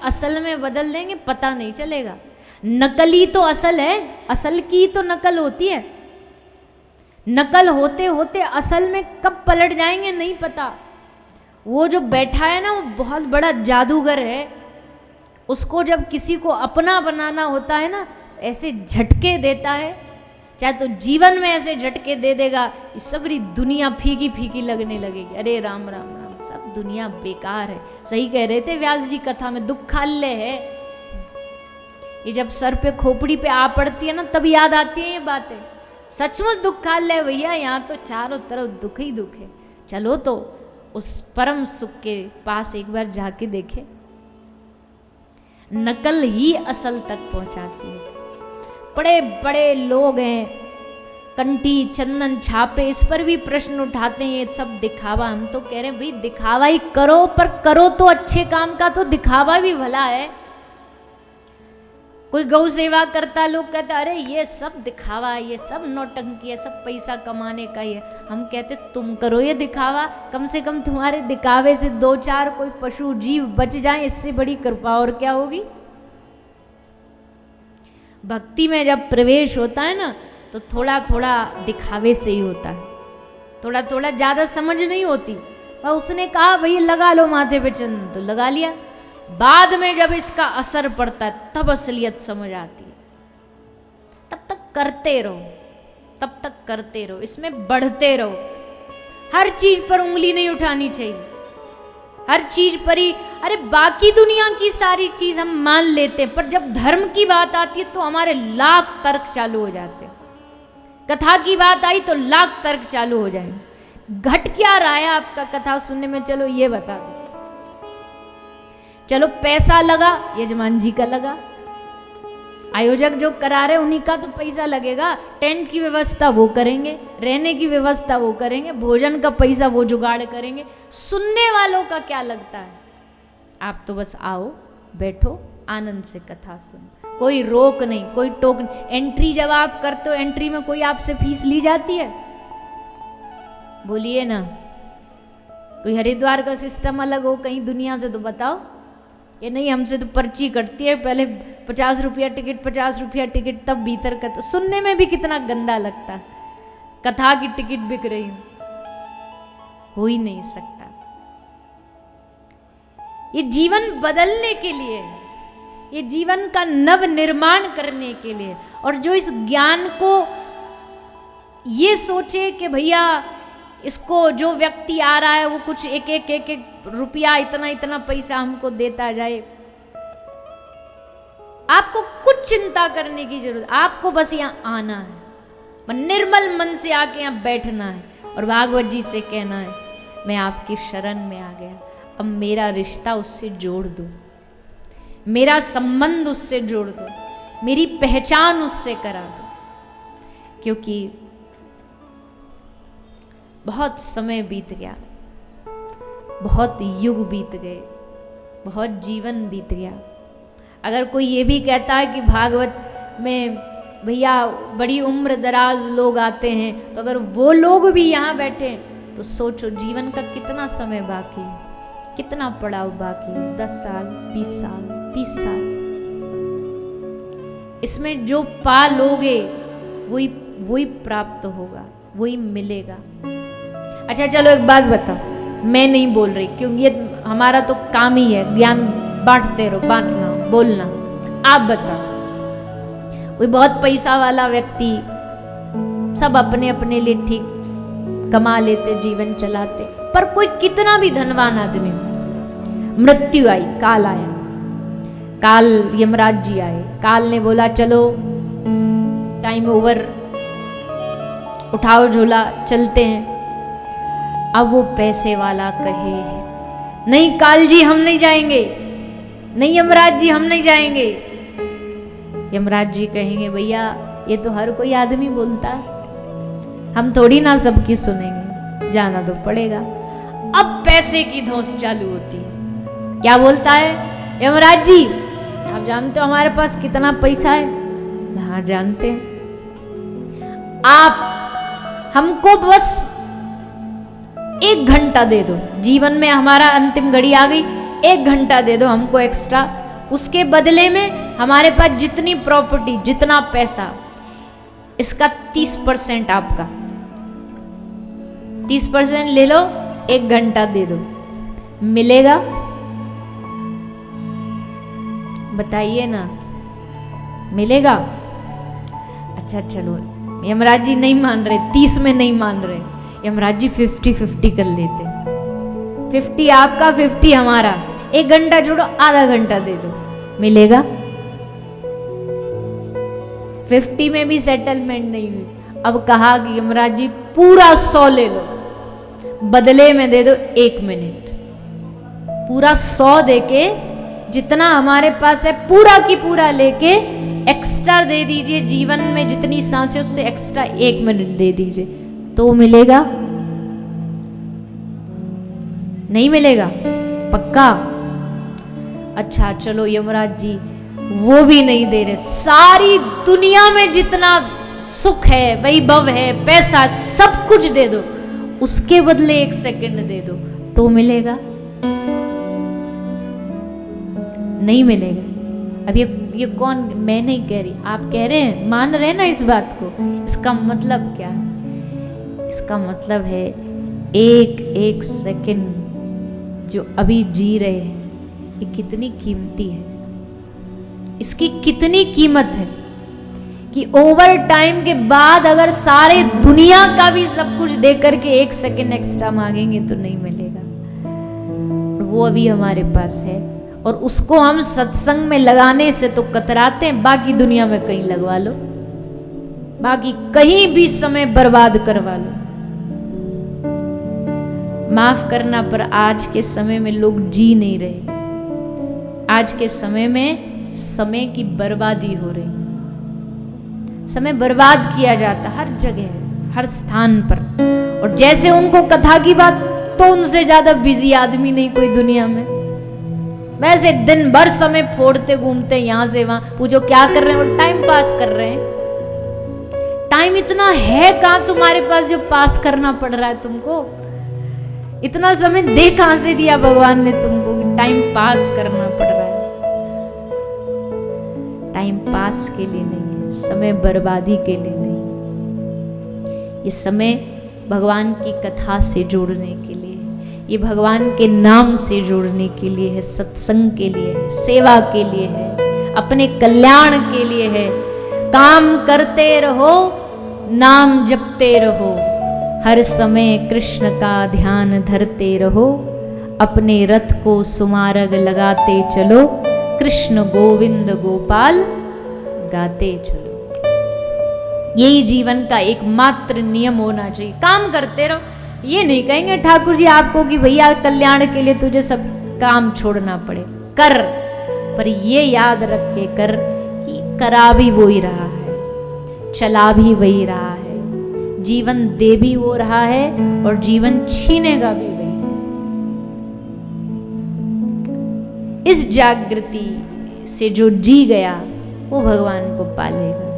असल में बदल देंगे पता नहीं चलेगा। नकली तो असल है, असल की तो नकल होती है। नकल होते होते असल में कब पलट जाएंगे नहीं पता। वो जो बैठा है ना वो बहुत बड़ा जादूगर है। उसको जब किसी को अपना बनाना होता है ना, ऐसे झटके देता है, चाहे तो जीवन में ऐसे झटके दे देगा, इस सबरी दुनिया फीकी फीकी लगने लगेगी। अरे राम राम राम, सब दुनिया बेकार है। सही कह रहे थे व्यास जी कथा में, दुखाल्य है। ये जब सर पे खोपड़ी पे आ पड़ती है ना, तब याद आती है ये बातें। सचमुच दुखाल्य है भैया, यहाँ तो चारों तरफ दुख ही दुख है। चलो तो उस परम सुख के पास एक बार जाके देखे। नकल ही असल तक पहुंचाती है। बड़े बड़े लोग हैं, कंठी चंदन छापे, इस पर भी प्रश्न उठाते हैं, ये सब दिखावा। हम तो कह रहे हैं भाई दिखावा ही करो, पर करो तो अच्छे काम का, तो दिखावा भी भला है। कोई गौ सेवा करता, लोग कहते अरे ये सब दिखावा है, ये सब नौटंकी है, सब पैसा कमाने का ही है। हम कहते तुम करो ये दिखावा, कम से कम तुम्हारे दिखावे से दो चार कोई पशु जीव बच जाएं, इससे बड़ी कृपा और क्या होगी। भक्ति में जब प्रवेश होता है ना, तो थोड़ा थोड़ा दिखावे से ही होता है, थोड़ा थोड़ा ज़्यादा समझ नहीं होती। और उसने कहा भैया लगा लो माथे पे चंदन, तो लगा लिया। बाद में जब इसका असर पड़ता है तब असलियत समझ आती है। तब तक करते रहो, तब तक करते रहो, इसमें बढ़ते रहो। हर चीज पर उंगली नहीं उठानी चाहिए, हर चीज पर ही। अरे बाकी दुनिया की सारी चीज हम मान लेते हैं, पर जब धर्म की बात आती है तो हमारे लाख तर्क चालू हो जाते हैं। कथा की बात आई तो लाख तर्क चालू हो जाएंगे। घट क्या रहा है आपका कथा सुनने में, चलो ये बता दो। चलो पैसा लगा, यजमान जी का लगा, आयोजक जो करा रहे उन्हीं का तो पैसा लगेगा। टेंट की व्यवस्था वो करेंगे, रहने की व्यवस्था वो करेंगे, भोजन का पैसा वो जुगाड़ करेंगे। सुनने वालों का क्या लगता है? आप तो बस आओ, बैठो, आनंद से कथा सुनो, कोई रोक नहीं, कोई टोक नहीं। एंट्री जब आप करते हो, एंट्री में कोई आपसे फीस ली जाती है? बोलिए ना। कोई हरिद्वार का सिस्टम अलग हो कहीं दुनिया से, तो बताओ। ये नहीं, हमसे तो पर्ची कटती है, पहले 50 रुपया टिकट, 50 रुपया टिकट, तब भीतर का। तो सुनने में भी कितना गंदा लगता है, कथा की टिकट बिक रही हो ही नहीं सकता। ये जीवन बदलने के लिए, ये जीवन का नव निर्माण करने के लिए, और जो इस ज्ञान को ये सोचे कि भैया इसको जो व्यक्ति आ रहा है वो कुछ एक एक रुपया, इतना इतना पैसा हमको देता जाए। आपको कुछ चिंता करने की जरूरत, आपको बस यहाँ आना है, निर्मल मन से आके यहाँ बैठना है और भागवत जी से कहना है मैं आपकी शरण में आ गया, अब मेरा रिश्ता उससे जोड़ दो, मेरा संबंध उससे जोड़ दो, मेरी पहचान उससे करा दो। क्योंकि बहुत समय बीत गया, बहुत युग बीत गए, बहुत जीवन बीत गया। अगर कोई ये भी कहता है कि भागवत में भैया बड़ी उम्र दराज लोग आते हैं, तो अगर वो लोग भी यहाँ बैठे तो सोचो जीवन का कितना समय बाकी है, कितना पड़ाव बाकी है। 10 साल, 20 साल, 30 साल, इसमें जो पा लोगे वही प्राप्त होगा, वही मिलेगा। अच्छा चलो एक बात बताओ, मैं नहीं बोल रही क्योंकि ये हमारा तो काम ही है, ज्ञान बांटते रहो, बांटना, बोलना। आप बताओ, कोई बहुत पैसा वाला व्यक्ति, सब अपने अपने लिए ठीक कमा लेते, जीवन चलाते, पर कोई कितना भी धनवान आदमी हो, मृत्यु आई, काल आया, काल यमराज जी आए, काल ने बोला चलो टाइम ओवर, उठाओ झोला चलते हैं। अब वो पैसे वाला कहे नहीं काल जी हम नहीं जाएंगे, नहीं यमराज जी हम नहीं जाएंगे। यमराज जी कहेंगे भैया ये तो हर कोई आदमी बोलता है, हम थोड़ी ना सबकी सुनेंगे, जाना तो पड़ेगा। अब पैसे की धौंस चालू होती है। क्या बोलता है यमराज जी? आप जानते हो हमारे पास कितना पैसा है? हाँ जानते हैं। आप हमको बस 1 घंटा दे दो, जीवन में हमारा अंतिम घड़ी आ गई, 1 घंटा दे दो हमको एक्स्ट्रा, उसके बदले में हमारे पास जितनी प्रॉपर्टी, जितना पैसा, इसका 30% आपका, 30% ले लो, 1 घंटा दे दो, मिलेगा? बताइए ना, मिलेगा? अच्छा चलो, यमराज जी नहीं मान रहे, 30 में नहीं मान रहे, यमराज जी 50-50 कर लेते, 50 आपका 50 हमारा, 1 घंटा जोड़ो, आधा घंटा दे दो, मिलेगा? 50 में भी सेटलमेंट नहीं हुई। अब कहा कि यमराज जी पूरा 100 ले लो, बदले में दे दो 1 मिनट। पूरा 100 देके, जितना हमारे पास है पूरा की पूरा लेके एक्स्ट्रा दे दीजिए, जीवन में जितनी सांसें उससे एक्स्ट्रा 1 मिनट दे दीजिए, तो मिलेगा? नहीं मिलेगा? पक्का? अच्छा चलो यमराज जी वो भी नहीं दे रहे, सारी दुनिया में जितना सुख है, वैभव है, पैसा, सब कुछ दे दो, उसके बदले 1 सेकंड दे दो, तो मिलेगा? नहीं मिलेगा। अब ये कौन, मैं नहीं कह रही, आप कह रहे हैं, मान रहे हैं ना इस बात को। इसका मतलब क्या है? इसका मतलब है एक सेकंड जो अभी जी रहे हैं, ये कितनी कीमती है, इसकी कितनी कीमत है कि ओवर टाइम के बाद अगर सारे दुनिया का भी सब कुछ दे करके 1 सेकंड एक्स्ट्रा मांगेंगे तो नहीं मिलेगा। वो अभी हमारे पास है और उसको हम सत्संग में लगाने से तो कतराते हैं, बाकी दुनिया में कहीं लगवा लो, बाकी कहीं भी समय बर्बाद करवा लो। माफ करना, पर आज के समय में लोग जी नहीं रहे। आज के समय में समय की बर्बादी हो रही, समय बर्बाद किया जाता हर जगह, हर स्थान पर। और जैसे उनको कथा की बात, तो उनसे ज्यादा बिजी आदमी नहीं कोई दुनिया में। वैसे दिन भर समय फोड़ते घूमते यहां से वहां, पूछो क्या कर रहे हैं? वो टाइम पास कर रहे हैं। टाइम इतना है कहां तुम्हारे पास जो पास करना पड़ रहा है तुमको? इतना समय दे कहां से दिया भगवान ने तुमको कि टाइम पास करना पड़ रहा है? टाइम पास के लिए नहीं है, समय बर्बादी के लिए नहीं। ये समय भगवान की कथा से जोड़ने के लिए, ये भगवान के नाम से जोड़ने के लिए है, सत्संग के लिए है, सेवा के लिए है, अपने कल्याण के लिए है। काम करते रहो, नाम जपते रहो, हर समय कृष्ण का ध्यान धरते रहो, अपने रथ को सुमार्ग लगाते चलो, कृष्ण गोविंद गोपाल गाते चलो। यही जीवन का एकमात्र नियम होना चाहिए। काम करते रहो, ये नहीं कहेंगे ठाकुर जी आपको कि भैया कल्याण के लिए तुझे सब काम छोड़ना पड़े, कर, पर ये याद रख के कर कि करा भी वो ही रहा है, चला भी वही रहा है, जीवन दे भी वो रहा है और जीवन छीनेगा भी वही। इस जागृति से जो जी गया वो भगवान को पालेगा।